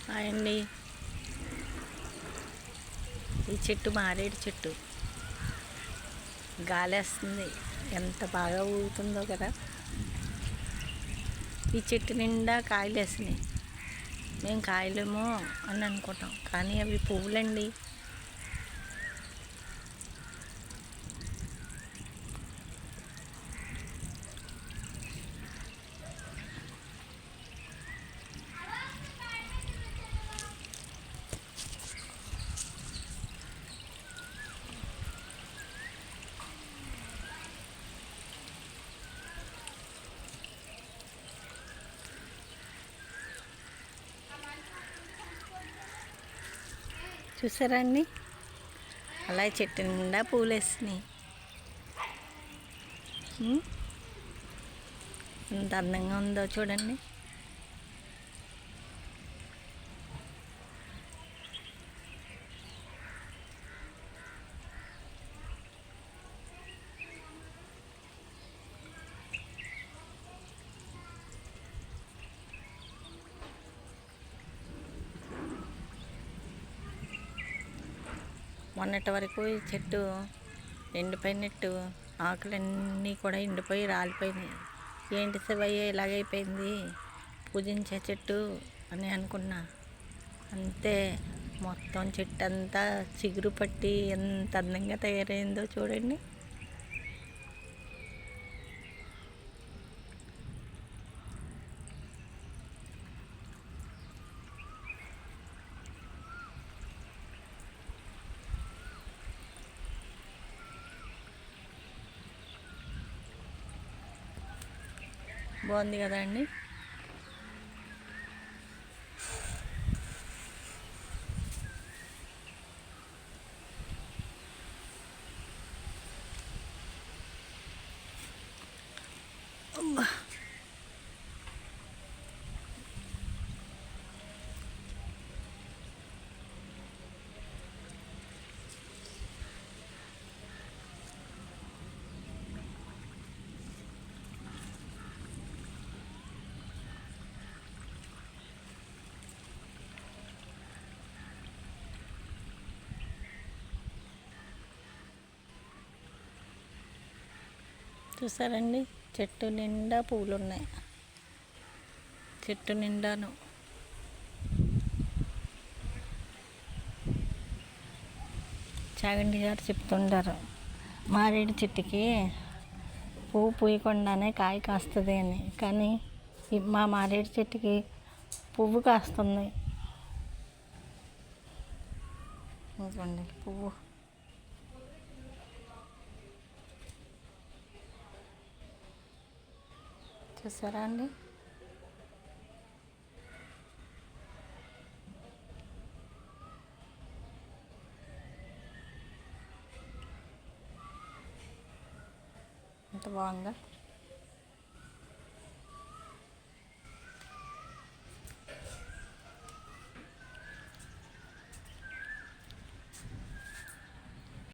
Hi అండి. ఈ చెట్టు మారేడు చెట్టు గాలేస్తుంది, ఎంత బాగా ఊగుతుందో కదా. ఈ చెట్టు నిండా కాయలు వేసినాయి. మేము కాయలేమో అని అనుకుంటాం, కానీ అవి పువ్వులండి. చూసారా అండి, అలా చెట్టు నిండా పూలు వేసినాయి. ఎంత అందంగా ఉందో చూడండి. మొన్నటి వరకు ఈ చెట్టు ఎండిపోయినట్టు ఆకులన్నీ కూడా ఎండిపోయి రాలిపోయినాయి. ఏంటి శివయ్య ఇలాగైపోయింది, పూజించే చెట్టు అని అనుకున్నా. అంతే, మొత్తం చెట్టు అంతా చిగురు పట్టి ఎంత అందంగా తయారైందో చూడండి. బాగుంది కదా అండి. చూసారండి, చెట్టు నిండా పువ్వులు ఉన్నాయి. చెట్టు నిండాను. చాగంటి గారు చెప్తుంటారు, మారేడు చెట్టుకి పువ్వు పూయకుండానే కాయ కాస్తుంది అని. కానీ మా మారేడు చెట్టుకి పువ్వు కాస్తుంది. చూడండి పువ్వు. చూసారా అండి, ఎంత బాగుందో.